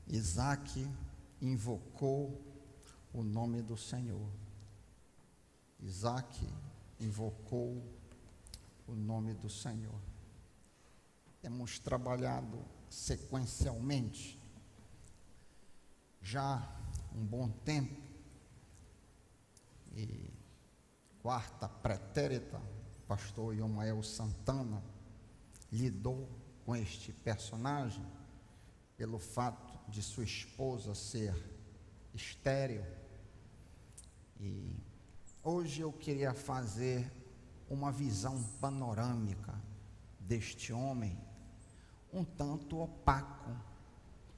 Isaque invocou o nome do Senhor. Isaque invocou o nome do Senhor. Temos trabalhado sequencialmente já um bom tempo, e quarta pretérita, o pastor Yomael Santana lidou com este personagem pelo fato de sua esposa ser estéril. E hoje eu queria fazer uma visão panorâmica deste homem, um tanto opaco,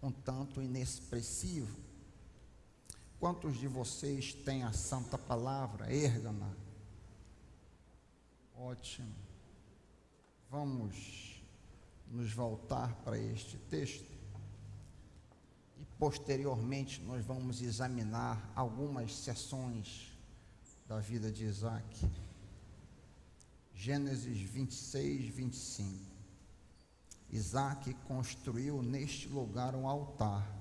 um tanto inexpressivo. Quantos de vocês têm a santa palavra? Erga-na. Ótimo. Vamos nos voltar para este texto e posteriormente nós vamos examinar algumas seções da vida de Isaque. Gênesis 26, 25. Isaque construiu neste lugar um altar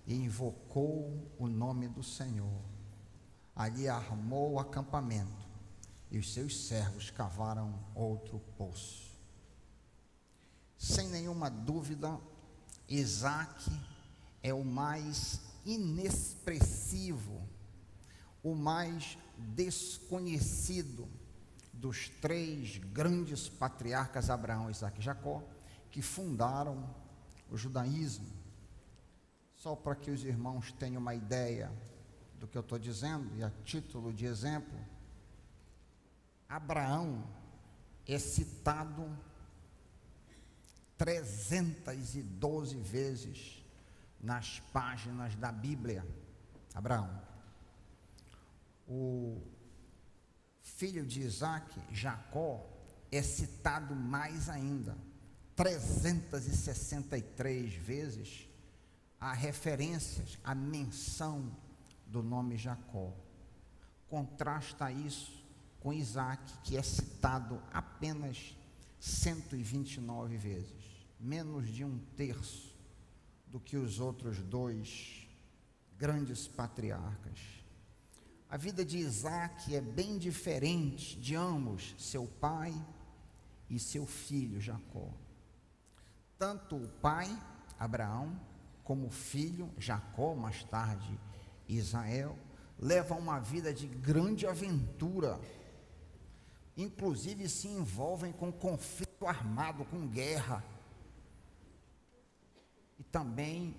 e invocou o nome do Senhor. Ali armou o acampamento e os seus servos cavaram outro poço. Sem nenhuma dúvida, Isaque é o mais inexpressivo, o mais desconhecido dos três grandes patriarcas, Abraão, Isaque e Jacó, que fundaram o judaísmo. Só para que os irmãos tenham uma ideia do que eu estou dizendo, e a título de exemplo, Abraão é citado 312 vezes nas páginas da Bíblia. Abraão. O filho de Isaque, Jacó, é citado mais ainda, 363 vezes, há referências, a menção do nome Jacó. Contrasta isso com Isaque, que é citado apenas 129 vezes, menos de um terço do que os outros dois grandes patriarcas. A vida de Isaque é bem diferente de ambos, seu pai e seu filho Jacó. Tanto o pai, Abraão, como o filho, Jacó, mais tarde Israel, levam uma vida de grande aventura. Inclusive se envolvem com conflito armado, com guerra. E também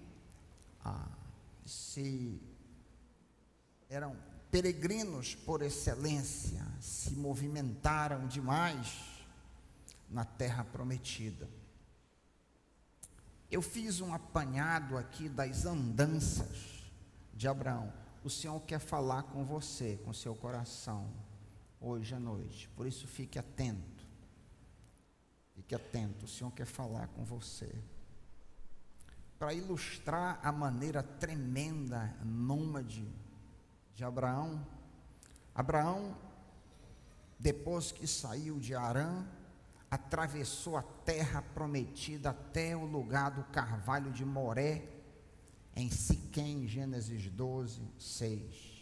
eram peregrinos por excelência, se movimentaram demais na terra prometida. Eu fiz um apanhado aqui das andanças de Abraão. O Senhor quer falar com você, com seu coração, hoje à noite. Por isso fique atento. Fique atento, o Senhor quer falar com você. Para ilustrar a maneira tremenda, nômade de Abraão. Abraão, depois que saiu de Harã, atravessou a terra prometida até o lugar do carvalho de Moré, em Siquém, Gênesis 12, 6.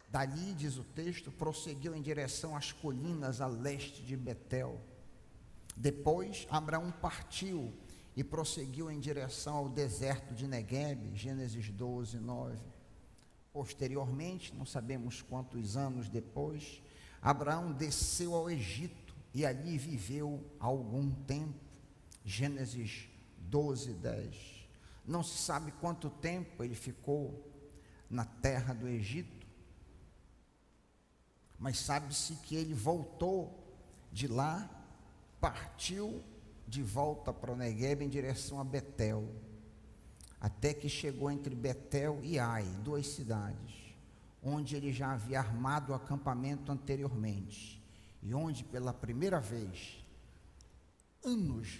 Dali, diz o texto, prosseguiu em direção às colinas a leste de Betel. Depois, Abraão partiu e prosseguiu em direção ao deserto de Neguebe, Gênesis 12, 9. Posteriormente, não sabemos quantos anos depois, Abraão desceu ao Egito e ali viveu algum tempo, Gênesis 12, 10. Não se sabe quanto tempo ele ficou na terra do Egito, mas sabe-se que ele voltou de lá, partiu de volta para o Neguebe em direção a Betel, até que chegou entre Betel e Ai, 2 cidades, onde ele já havia armado o acampamento anteriormente, e onde pela primeira vez, anos,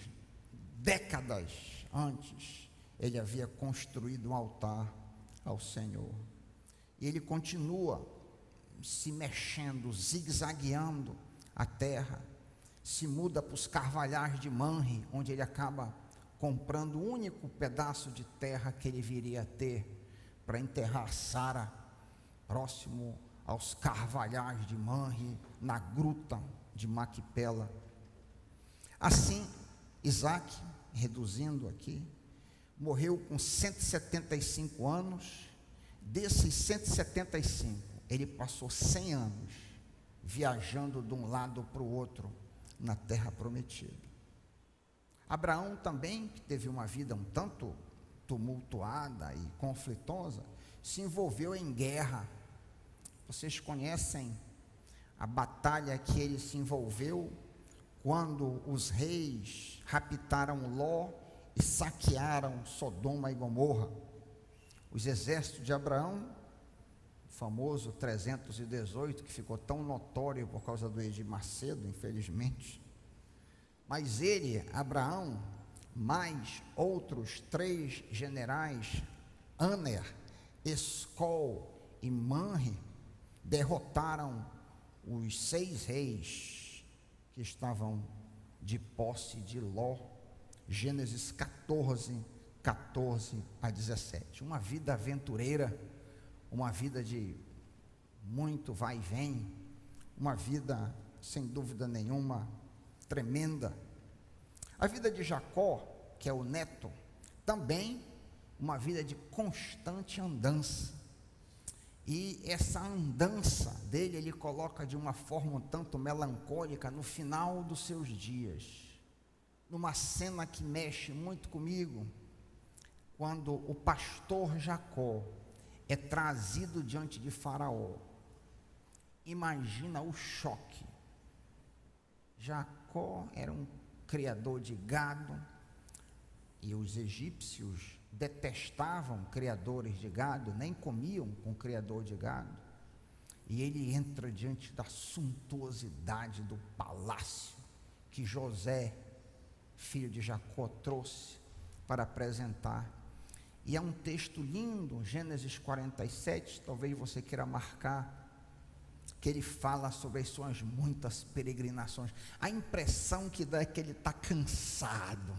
décadas antes, ele havia construído um altar ao Senhor. E ele continua se mexendo, zigue-zagueando a terra, se muda para os carvalhais de Manre, onde ele acaba comprando o único pedaço de terra que ele viria a ter para enterrar Sara, próximo aos carvalhais de Manre, na gruta de Maquipela. Assim, Isaac, reduzindo aqui, morreu com 175 anos. Desses 175, ele passou 100 anos viajando de um lado para o outro na terra prometida. Abraão também, que teve uma vida um tanto tumultuada e conflitosa, se envolveu em guerra. Vocês conhecem a batalha que ele se envolveu quando os reis raptaram Ló e saquearam Sodoma e Gomorra. Os exércitos de Abraão, o famoso 318, que ficou tão notório por causa do Edir Macedo, infelizmente. Mas ele, Abraão, mais outros 3 generais, Aner, Escol e Manre, derrotaram os 6 reis que estavam de posse de Ló. Gênesis 14, 14 a 17. Uma vida aventureira, uma vida de muito vai e vem, uma vida, sem dúvida nenhuma, tremenda. A vida de Jacó, que é o neto, também uma vida de constante andança. E essa andança dele, ele coloca de uma forma um tanto melancólica no final dos seus dias. Numa cena que mexe muito comigo, quando o pastor Jacó é trazido diante de Faraó. Imagina o choque. Jacó era um criador de gado, e os egípcios detestavam criadores de gado, nem comiam com criador de gado. E ele entra diante da suntuosidade do palácio que José, filho de Jacó, trouxe para apresentar. E é um texto lindo, Gênesis 47, talvez você queira marcar, que ele fala sobre as suas muitas peregrinações. A impressão que dá é que ele está cansado,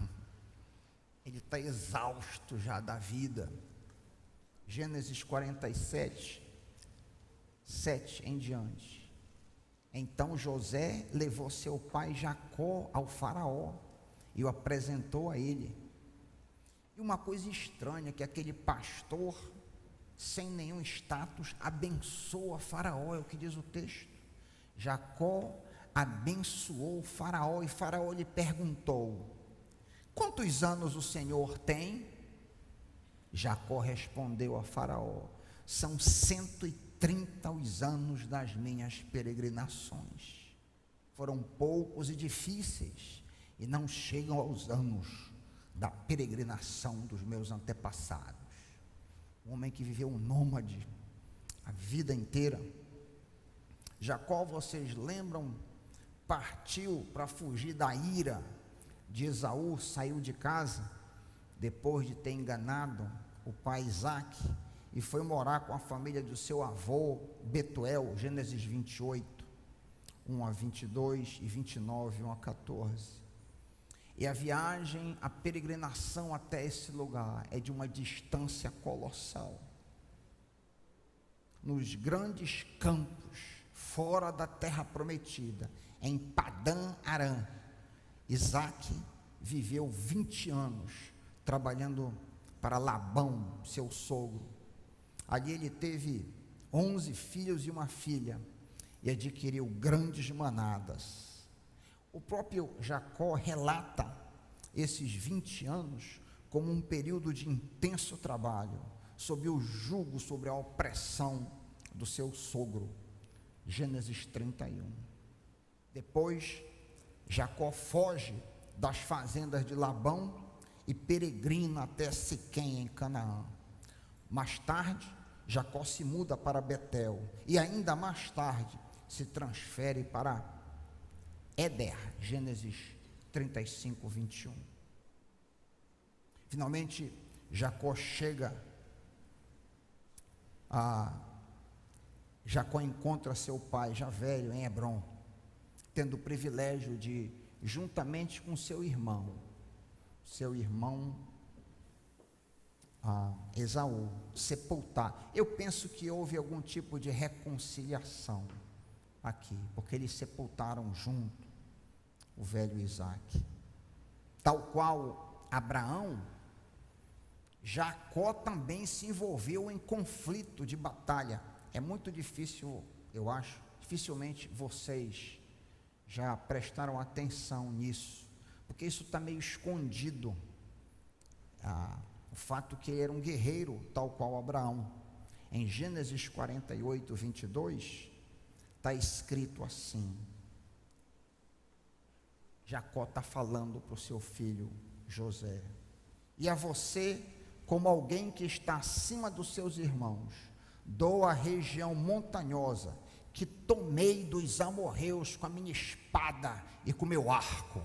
ele está exausto já da vida. Gênesis 47, 7 em diante. Então José levou seu pai Jacó ao faraó e o apresentou a ele. E uma coisa estranha, que aquele pastor, sem nenhum status, abençoa Faraó, é o que diz o texto. Jacó abençoou Faraó, e Faraó lhe perguntou: quantos anos o Senhor tem? Jacó respondeu a Faraó: são 130 os anos das minhas peregrinações. Foram poucos e difíceis, e não chegam aos anos da peregrinação dos meus antepassados. Um homem que viveu um nômade a vida inteira. Jacó, vocês lembram, partiu para fugir da ira de Esaú, saiu de casa depois de ter enganado o pai Isaac e foi morar com a família do seu avô Betuel. Gênesis 28, 1 a 22 e 29, 1 a 14. E a viagem, a peregrinação até esse lugar é de uma distância colossal. Nos grandes campos, fora da terra prometida, em Padã Arã, Isaac viveu 20 anos trabalhando para Labão, seu sogro. Ali ele teve 11 filhos e uma filha e adquiriu grandes manadas. O próprio Jacó relata esses 20 anos como um período de intenso trabalho, sob o jugo, sobre a opressão do seu sogro. Gênesis 31. Depois, Jacó foge das fazendas de Labão e peregrina até Siquém, em Canaã. Mais tarde, Jacó se muda para Betel e ainda mais tarde se transfere para Éder, Gênesis 35, 21. Finalmente, Jacó encontra seu pai já velho em Hebrom, tendo o privilégio de, juntamente com seu irmão, seu irmão Esaú, sepultar. Eu penso que houve algum tipo de reconciliação aqui, porque eles sepultaram junto o velho Isaque. Tal qual Abraão, Jacó também se envolveu em conflito de batalha. É muito difícil, eu acho, dificilmente vocês já prestaram atenção nisso, porque isso está meio escondido. O fato que ele era um guerreiro, tal qual Abraão. Em Gênesis 48, 22, está escrito assim: Jacó está falando para o seu filho José: e a você, como alguém que está acima dos seus irmãos, dou a região montanhosa que tomei dos amorreus com a minha espada e com o meu arco.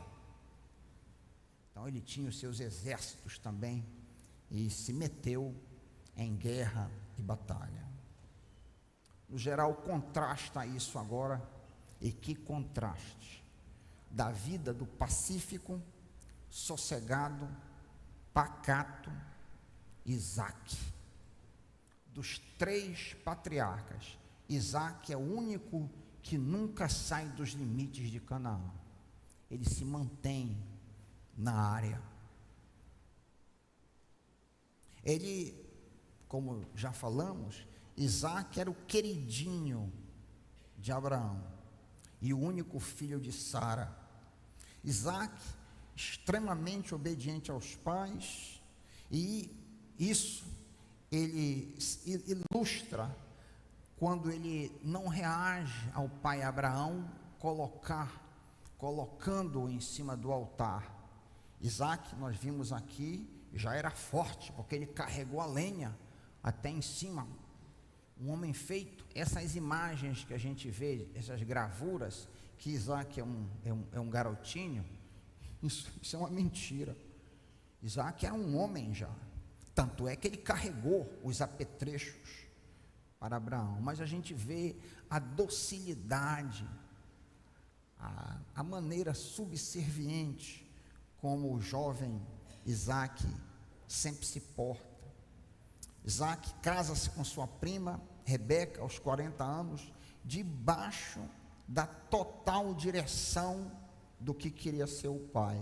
Então ele tinha os seus exércitos também e se meteu em guerra e batalha. No geral, contrasta isso agora, e que contraste da vida do pacífico, sossegado, pacato Isaque. Dos 3 patriarcas, Isaque é o único que nunca sai dos limites de Canaã. Ele se mantém na área. Ele, como já falamos, Isaque era o queridinho de Abraão e o único filho de Sara. Isaque, extremamente obediente aos pais, e isso ele ilustra quando ele não reage ao pai Abraão, colocando-o em cima do altar. Isaque, nós vimos aqui, já era forte, porque ele carregou a lenha até em cima, um homem feito. Essas imagens que a gente vê, essas gravuras, que Isaque é um garotinho, isso é uma mentira. Isaque era um homem já, tanto é que ele carregou os apetrechos para Abraão. Mas a gente vê a docilidade, a maneira subserviente como o jovem Isaque sempre se porta. Isaque casa-se com sua prima Rebeca aos 40 anos, debaixo da total direção do que queria ser o pai.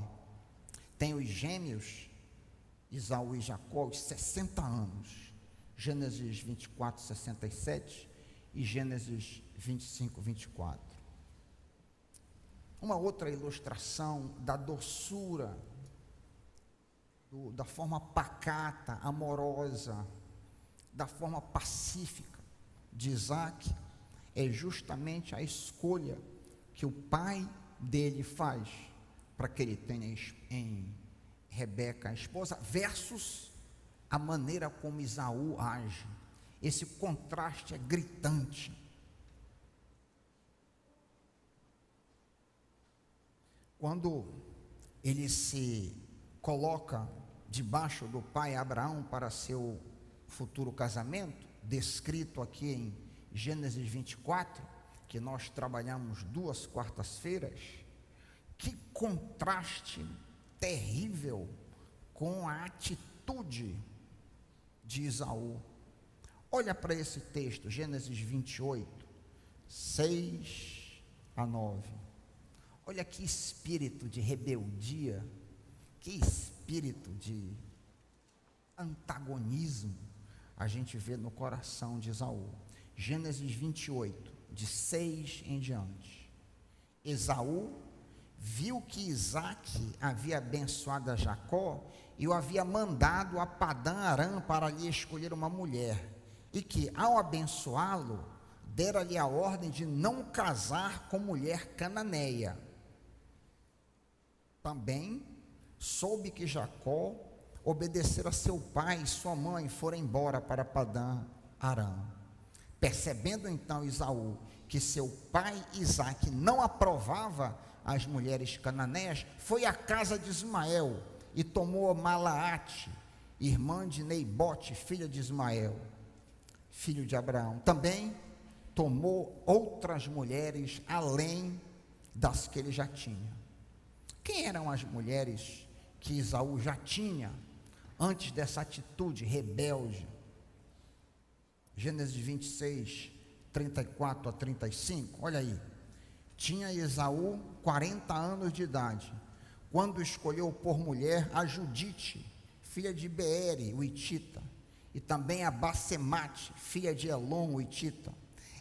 Tem os gêmeos Esaú e Jacó aos 60 anos, Gênesis 24, 67 e Gênesis 25, 24. Uma outra ilustração da doçura, da forma pacata, amorosa, da forma pacífica de Isaque, é justamente a escolha que o pai dele faz para que ele tenha em Rebeca a esposa, versus a maneira como Esaú age. Esse contraste é gritante. Quando ele se coloca debaixo do pai Abraão para seu futuro casamento, descrito aqui em Gênesis 24, que nós trabalhamos 2 quartas-feiras, que contraste terrível com a atitude de Esaú. Olha para esse texto, Gênesis 28, 6 a 9. Olha que espírito de rebeldia, que espírito de antagonismo a gente vê no coração de Esaú. Gênesis 28, de 6 em diante. Esaú viu que Isaque havia abençoado a Jacó e o havia mandado a Padã-Arã para lhe escolher uma mulher, e que, ao abençoá-lo, dera-lhe a ordem de não casar com mulher cananeia. Também soube que Jacó obedecera a seu pai e sua mãe, foram embora para Padã-Arã. Percebendo então Esaú que seu pai Isaque não aprovava as mulheres cananeias, foi à casa de Ismael e tomou Malaate, irmã de Neibote, filha de Ismael, filho de Abraão. Também tomou outras mulheres além das que ele já tinha. Quem eram as mulheres que Esaú já tinha antes dessa atitude rebelde. Gênesis 26, 34 a 35, olha aí. Tinha Esaú 40 anos de idade, quando escolheu por mulher a Judite, filha de Beere, o Hitita, e também a Basemate, filha de Elon, o Hitita.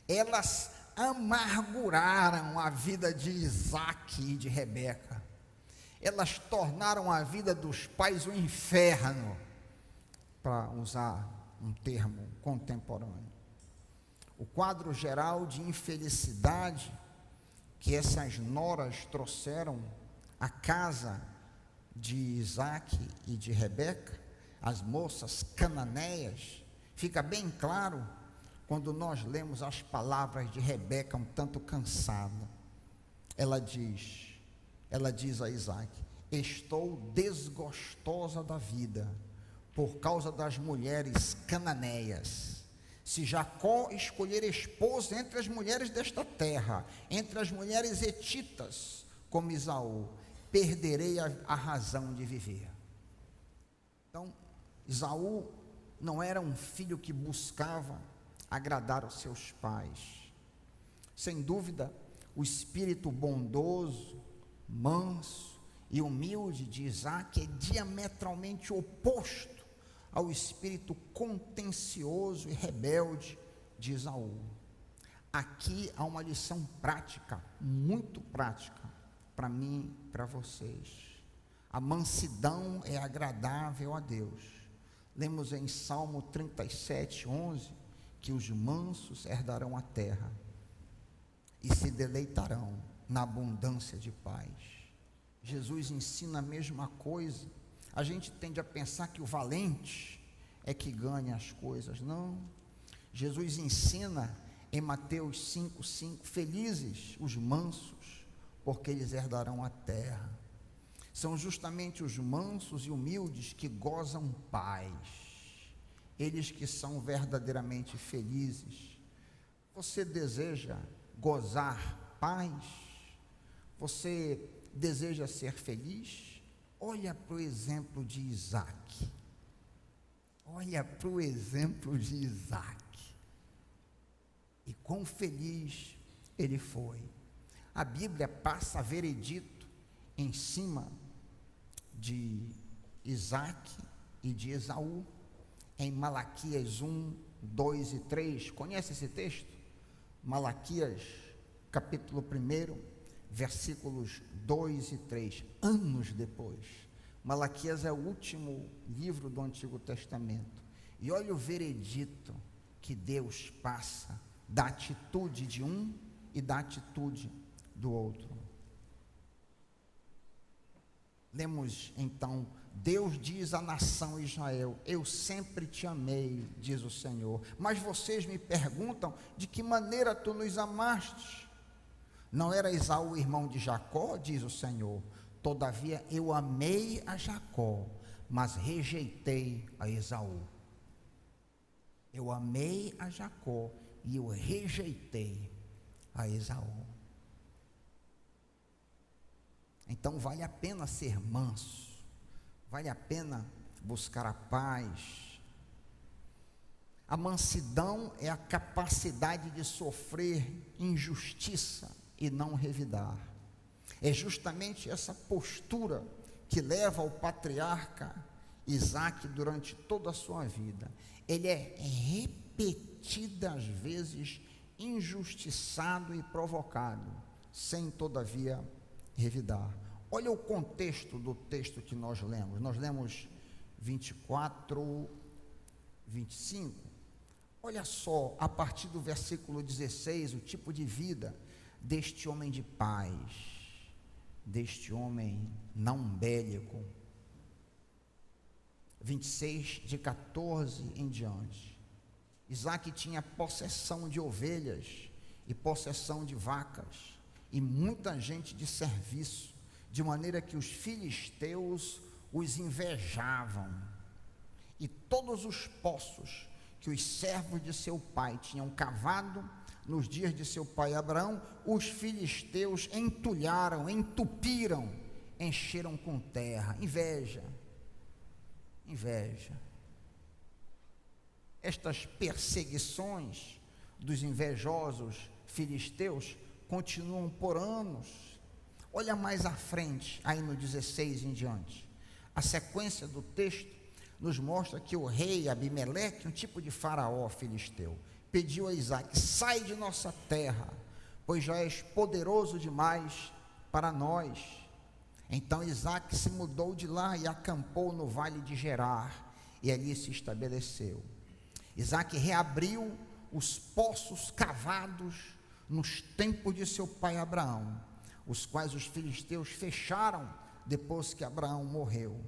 Elas amarguraram a vida de Isaque e de Rebeca. Elas tornaram a vida dos pais um inferno, para usar um termo contemporâneo. O quadro geral de infelicidade que essas noras trouxeram à casa de Isaque e de Rebeca, as moças cananeias, fica bem claro quando nós lemos as palavras de Rebeca um tanto cansada. Ela diz a Isaque: estou desgostosa da vida por causa das mulheres cananeias. Se Jacó escolher esposa entre as mulheres desta terra, entre as mulheres hetitas, como Esaú, perderei a razão de viver. Então, Esaú não era um filho que buscava agradar os seus pais. Sem dúvida, o espírito bondoso, manso e humilde de Isaque é diametralmente oposto ao espírito contencioso e rebelde de Esaú. Aqui há uma lição prática, muito prática, para mim e para vocês. A mansidão é agradável a Deus. Lemos em Salmo 37, 11, que os mansos herdarão a terra e se deleitarão na abundância de paz. Jesus ensina a mesma coisa. A gente tende a pensar que o valente é que ganha as coisas. Não. Jesus ensina em Mateus 5,5, felizes os mansos, porque eles herdarão a terra. São justamente os mansos e humildes que gozam paz, eles que são verdadeiramente felizes. Você deseja gozar paz? Você deseja ser feliz? Olha para o exemplo de Isaque. Olha para o exemplo de Isaque. E quão feliz ele foi. A Bíblia passa veredito em cima de Isaque e de Esaú, em Malaquias 1, 2 e 3. Conhece esse texto? Malaquias, capítulo 1, versículos 2 e 3, anos depois. Malaquias é o último livro do Antigo Testamento. E olha o veredito que Deus passa da atitude de um e da atitude do outro. Lemos então: Deus diz à nação Israel: eu sempre te amei, diz o Senhor, mas vocês me perguntam: de que maneira tu nos amaste? Não era Esaú irmão de Jacó, diz o Senhor, todavia eu amei a Jacó, mas rejeitei a Esaú. Eu amei a Jacó e eu rejeitei a Esaú. Então vale a pena ser manso, vale a pena buscar a paz. A mansidão é a capacidade de sofrer injustiça e não revidar. É justamente essa postura que leva o patriarca Isaque durante toda a sua vida. Ele é repetidas vezes injustiçado e provocado, sem todavia revidar. Olha o contexto do texto que nós lemos. Nós lemos 24, 25. Olha só, a partir do versículo 16, o tipo de vida deste homem de paz, deste homem não bélico. 26, de 14 em diante. Isaque tinha possessão de ovelhas e possessão de vacas e muita gente de serviço, de maneira que os filisteus os invejavam. E todos os poços que os servos de seu pai tinham cavado nos dias de seu pai Abraão, os filisteus entulharam, entupiram encheram com terra. Inveja. Estas perseguições dos invejosos filisteus continuam por anos. Olha mais à frente, aí no 16 em diante. A sequência do texto nos mostra que o rei Abimeleque, um tipo de faraó filisteu, pediu a Isaque: sai de nossa terra, pois já és poderoso demais para nós. Então Isaque se mudou de lá e acampou no vale de Gerar, e ali se estabeleceu. Isaque reabriu os poços cavados nos tempos de seu pai Abraão, os quais os filisteus fecharam depois que Abraão morreu,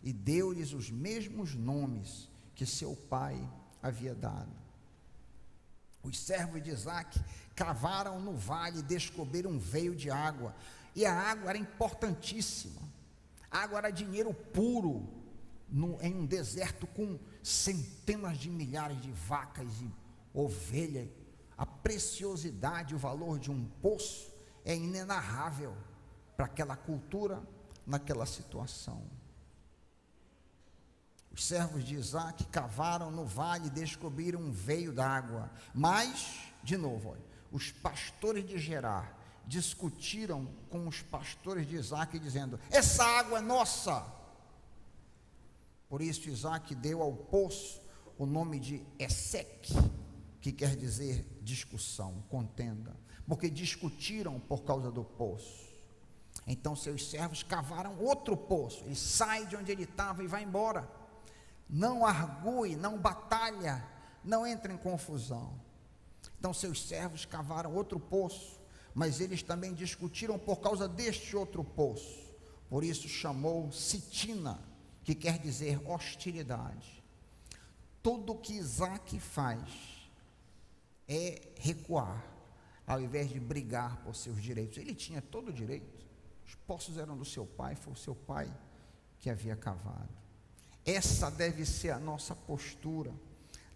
e deu-lhes os mesmos nomes que seu pai havia dado. Os servos de Isaque cavaram no vale e descobriram um veio de água, e a água era importantíssima. A água era dinheiro puro em um deserto com centenas de milhares de vacas e ovelhas. A preciosidade, o valor de um poço é inenarrável para aquela cultura, naquela situação. Os servos de Isaque cavaram no vale e descobriram um veio d'água. Mas, de novo, olha, os pastores de Gerar discutiram com os pastores de Isaque, dizendo: essa água é nossa. Por isso Isaque deu ao poço o nome de Eseque, que quer dizer discussão, contenda, porque discutiram por causa do poço. Então seus servos cavaram outro poço. Ele sai de onde ele estava e vai embora. Não argue, não batalha, não entra em confusão. Então seus servos cavaram outro poço, mas eles também discutiram por causa deste outro poço. Por isso chamou Sitina, que quer dizer hostilidade. Tudo o que Isaque faz é recuar, ao invés de brigar por seus direitos. Ele tinha todo o direito. Os poços eram do seu pai, foi o seu pai que havia cavado. Essa deve ser a nossa postura.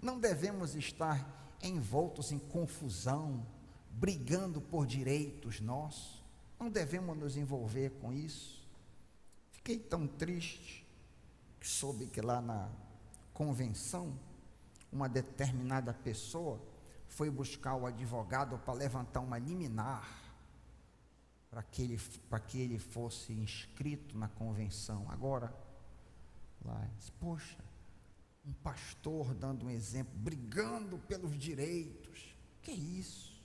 Não devemos estar envoltos em confusão, brigando por direitos nossos. Não devemos nos envolver com isso. Fiquei tão triste que soube que lá na convenção, uma determinada pessoa foi buscar o advogado para levantar uma liminar para que ele fosse inscrito na convenção. Agora, lá, disse: poxa, um pastor dando um exemplo, brigando pelos direitos. Que isso?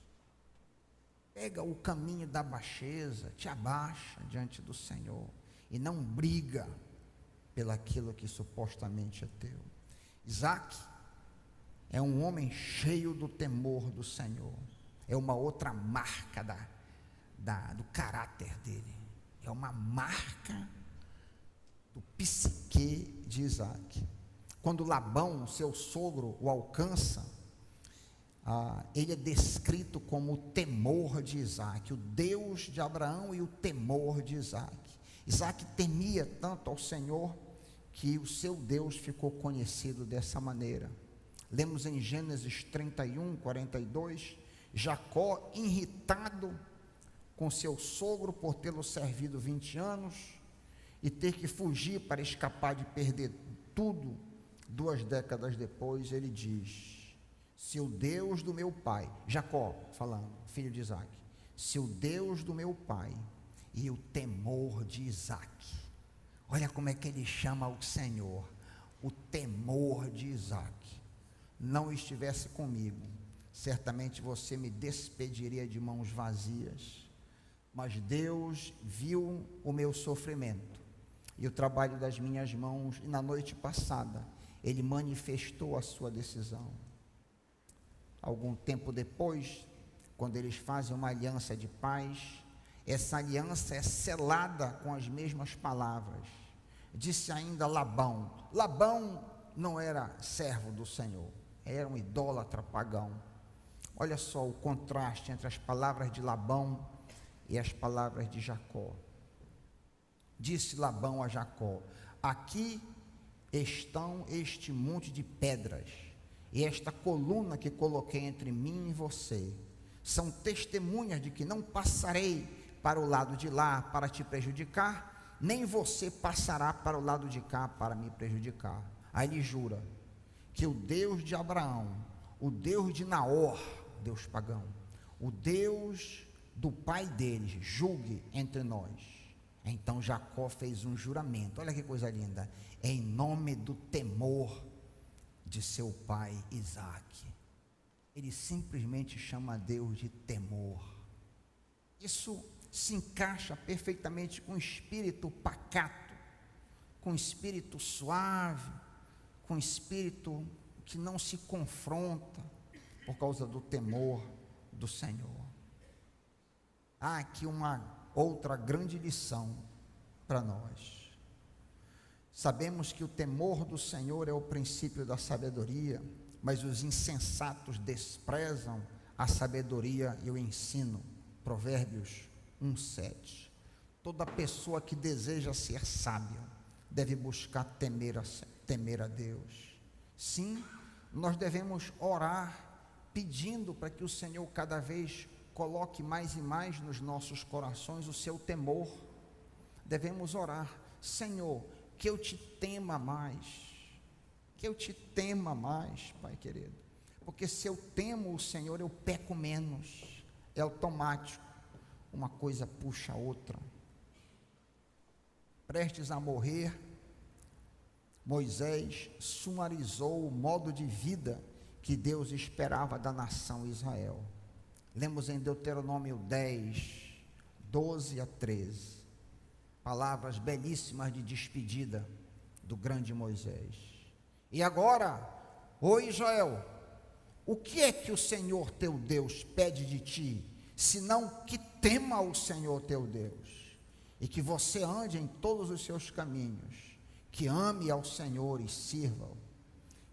Pega o caminho da baixeza, te abaixa diante do Senhor e não briga pelaquilo que supostamente é teu. Isaque é um homem cheio do temor do Senhor. É uma outra marca do caráter dele. É uma marca do psique de Isaque. Quando Labão, seu sogro, o alcança, ele é descrito como o temor de Isaque, o Deus de Abraão e o temor de Isaque. Isaque temia tanto ao Senhor que o seu Deus ficou conhecido dessa maneira. Lemos em Gênesis 31, 42, Jacó, irritado com seu sogro por tê-lo servido 20 anos e ter que fugir para escapar de perder tudo, 2 décadas depois, ele diz: se o Deus do meu pai, Jacó falando, filho de Isaque, se o Deus do meu pai e o temor de Isaque, olha como é que ele chama o Senhor, o temor de Isaque, não estivesse comigo, certamente você me despediria de mãos vazias. Mas Deus viu o meu sofrimento e o trabalho das minhas mãos, e na noite passada Ele manifestou a sua decisão. Algum tempo depois, quando eles fazem uma aliança de paz, essa aliança é selada com as mesmas palavras. Disse ainda Labão. Labão não era servo do Senhor, era um idólatra pagão. Olha só o contraste entre as palavras de Labão e as palavras de Jacó. Disse Labão a Jacó: aqui estão este monte de pedras e esta coluna que coloquei entre mim e você, são testemunhas de que não passarei para o lado de lá para te prejudicar, nem você passará para o lado de cá para me prejudicar. Aí ele jura que o Deus de Abraão, o Deus de Naor, Deus pagão, o Deus do pai deles, julgue entre nós. Então Jacó fez um juramento, olha que coisa linda, em nome do temor de seu pai Isaque. Ele simplesmente chama Deus de temor. Isso se encaixa perfeitamente com o espírito pacato, com o espírito suave, com o espírito que não se confronta por causa do temor do Senhor. Há aqui uma outra grande lição para nós. Sabemos que o temor do Senhor é o princípio da sabedoria, mas os insensatos desprezam a sabedoria e o ensino. Provérbios 1:7. Toda pessoa que deseja ser sábia deve buscar temer a Deus. Sim, nós devemos orar pedindo para que o Senhor cada vez coloque mais e mais nos nossos corações o seu temor. Devemos orar: Senhor, que eu te tema mais, que eu te tema mais, Pai querido, porque se eu temo o Senhor, eu peco menos. É automático, uma coisa puxa a outra. Prestes a morrer, Moisés sumarizou o modo de vida que Deus esperava da nação Israel. Lemos em Deuteronômio 10, 12 a 13, palavras belíssimas de despedida do grande Moisés. E agora, ó Israel, o que é que o Senhor teu Deus pede de ti, senão que tema o Senhor teu Deus, e que você ande em todos os seus caminhos, que ame ao Senhor e sirva-o,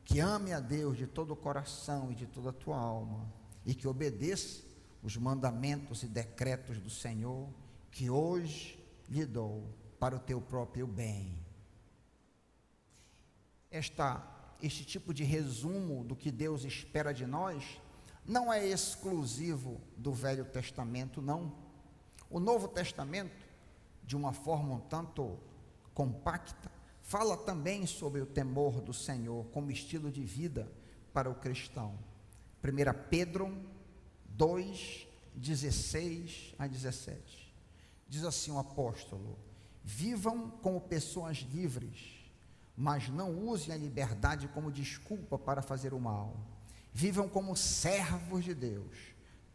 que ame a Deus de todo o coração e de toda a tua alma, e que obedeça os mandamentos e decretos do Senhor, que hoje lhe dou para o teu próprio bem. Este tipo de resumo do que Deus espera de nós não é exclusivo do Velho Testamento, não. O Novo Testamento, de uma forma um tanto compacta, fala também sobre o temor do Senhor como estilo de vida para o cristão. 1 Pedro 2, 16 a 17. Diz assim o apóstolo: vivam como pessoas livres, mas não usem a liberdade como desculpa para fazer o mal. Vivam como servos de Deus,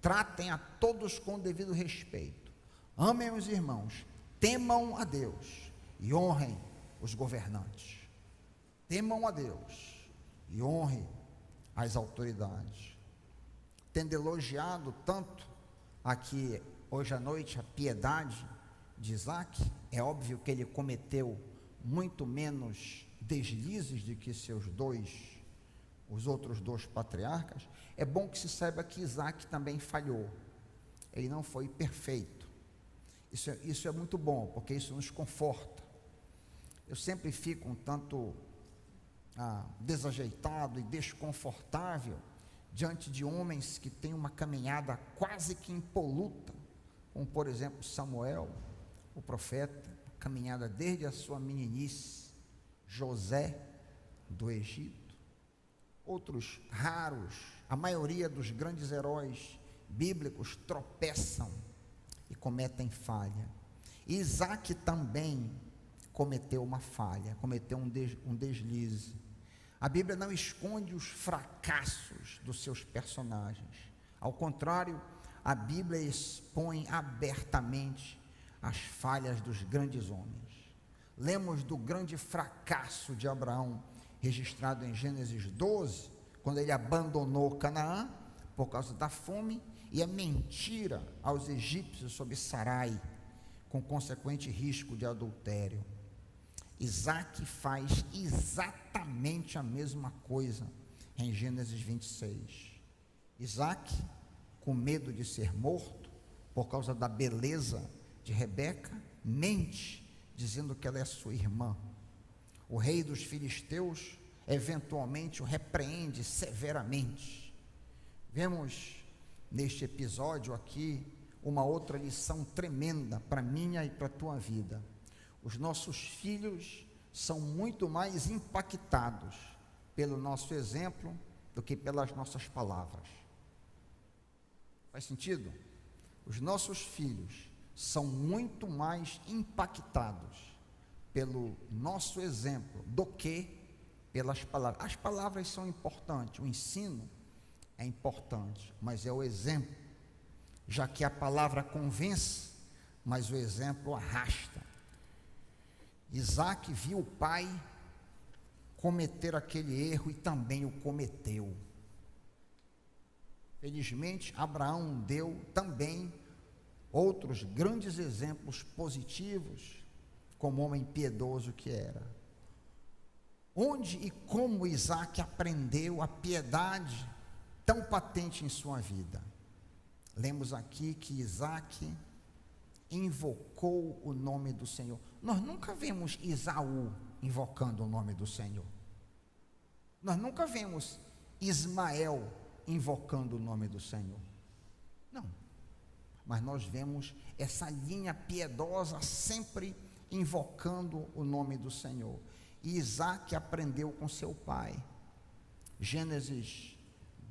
tratem a todos com devido respeito, amem os irmãos, temam a Deus e honrem os governantes. Temam a Deus e honrem as autoridades. Tendo elogiado tanto aqui hoje à noite a piedade de Isaque, é óbvio que ele cometeu muito menos deslizes do que os outros dois patriarcas. É bom que se saiba que Isaque também falhou, ele não foi perfeito. Isso é muito bom, porque isso nos conforta. Eu sempre fico um tanto desajeitado e desconfortável diante de homens que têm uma caminhada quase que impoluta, como por exemplo Samuel, o profeta, caminhada desde a sua meninice, José do Egito, outros raros, a maioria dos grandes heróis bíblicos tropeçam e cometem falha. Isaque também cometeu uma falha, cometeu um deslize. A Bíblia não esconde os fracassos dos seus personagens. Ao contrário, a Bíblia expõe abertamente as falhas dos grandes homens. Lemos do grande fracasso de Abraão, registrado em Gênesis 12, quando ele abandonou Canaã por causa da fome e a mentira aos egípcios sobre Sarai, com consequente risco de adultério. Isaque faz exatamente a mesma coisa em Gênesis 26. Isaque, com medo de ser morto por causa da beleza de Rebeca, mente, dizendo que ela é sua irmã. O rei dos filisteus eventualmente o repreende severamente. Vemos neste episódio aqui uma outra lição tremenda para minha e para a tua vida. Os nossos filhos são muito mais impactados pelo nosso exemplo do que pelas nossas palavras. Faz sentido? Os nossos filhos são muito mais impactados pelo nosso exemplo do que pelas palavras. As palavras são importantes, o ensino é importante, mas é o exemplo, já que a palavra convence, mas o exemplo arrasta. Isaac viu o pai cometer aquele erro e também o cometeu. Felizmente, Abraão deu também outros grandes exemplos positivos, como homem piedoso que era. Onde e como Isaac aprendeu a piedade tão patente em sua vida? Lemos aqui que Isaac invocou o nome do Senhor. Nós nunca vemos Esaú invocando o nome do Senhor. Nós nunca vemos Ismael invocando o nome do Senhor. Não. Mas nós vemos essa linha piedosa sempre invocando o nome do Senhor. E Isaac aprendeu com seu pai. Gênesis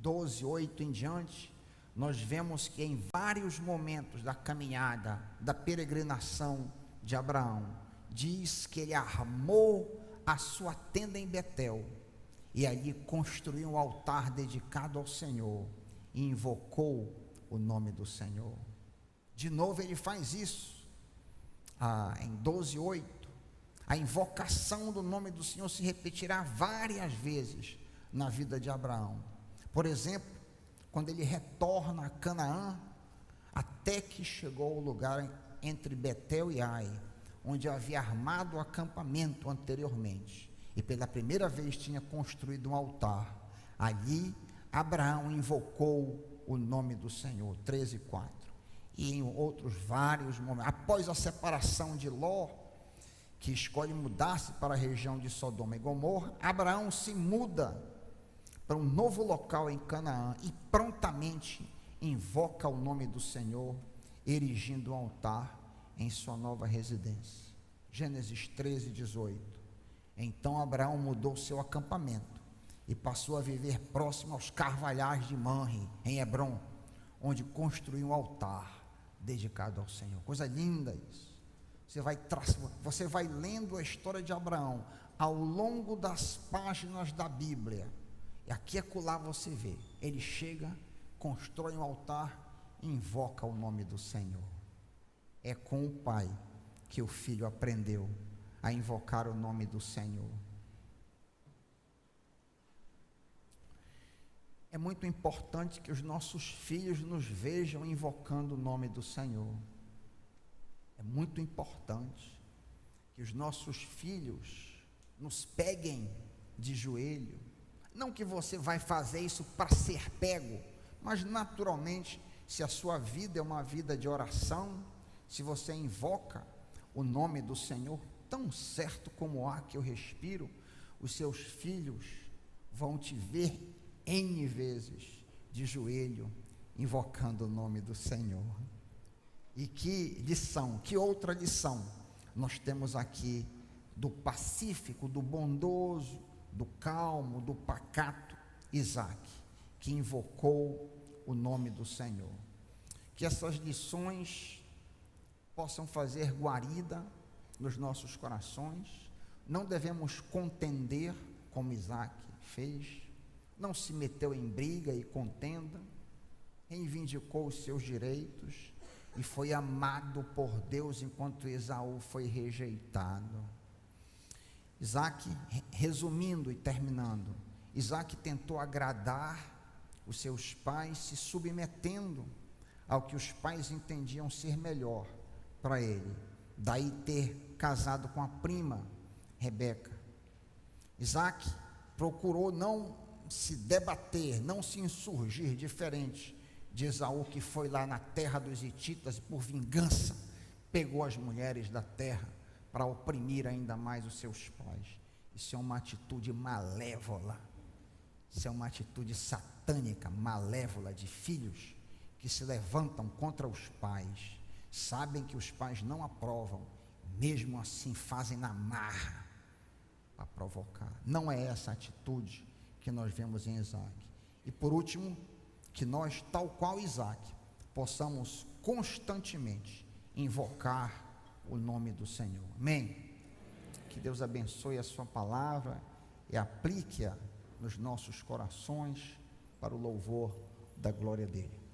12, 8 em diante, nós vemos que em vários momentos da caminhada, da peregrinação de Abraão, diz que ele armou a sua tenda em Betel, e ali construiu um altar dedicado ao Senhor, e invocou o nome do Senhor. De novo ele faz isso, em 12, 8, a invocação do nome do Senhor se repetirá várias vezes na vida de Abraão. Por exemplo, quando ele retorna a Canaã, até que chegou ao lugar entre Betel e Ai, onde havia armado o acampamento anteriormente, e pela primeira vez tinha construído um altar. Ali, Abraão invocou o nome do Senhor, 13, 4. E em outros vários momentos, após a separação de Ló, que escolhe mudar-se para a região de Sodoma e Gomorra, Abraão se muda para um novo local em Canaã e prontamente invoca o nome do Senhor, erigindo um altar em sua nova residência. Gênesis 13, 18. Então Abraão mudou seu acampamento e passou a viver próximo aos carvalhais de Manre, em Hebrom, onde construiu um altar dedicado ao Senhor. Coisa linda isso. Você vai lendo a história de Abraão ao longo das páginas da Bíblia, e aqui e acolá você vê, ele chega, constrói um altar e invoca o nome do Senhor. É com o pai que o filho aprendeu a invocar o nome do Senhor. É muito importante que os nossos filhos nos vejam invocando o nome do Senhor. É muito importante que os nossos filhos nos peguem de joelho. Não que você vai fazer isso para ser pego, mas naturalmente, se a sua vida é uma vida de oração, se você invoca o nome do Senhor, tão certo como o ar que eu respiro, os seus filhos vão te ver N vezes de joelho, invocando o nome do Senhor. E que lição, que outra lição nós temos aqui do pacífico, do bondoso, do calmo, do pacato Isaac, que invocou o nome do Senhor. Que essas lições possam fazer guarida nos nossos corações. Não devemos contender como Isaac fez, não se meteu em briga e contenda, reivindicou os seus direitos e foi amado por Deus enquanto Esaú foi rejeitado. Isaac, resumindo e terminando, Isaac tentou agradar os seus pais, se submetendo ao que os pais entendiam ser melhor para ele, daí ter casado com a prima Rebeca. Isaac procurou não se debater, não se insurgir, diferente de Esaú, que foi lá na terra dos hititas e por vingança pegou as mulheres da terra para oprimir ainda mais os seus pais. Isso é uma atitude malévola, isso é uma atitude satânica, malévola, de filhos que se levantam contra os pais, sabem que os pais não aprovam, mesmo assim fazem na marra para provocar. Não é essa atitude que nós vemos em Isaac. E por último, que nós, tal qual Isaac, possamos constantemente invocar o nome do Senhor. Amém? Que Deus abençoe a sua palavra e aplique-a nos nossos corações para o louvor da glória dele.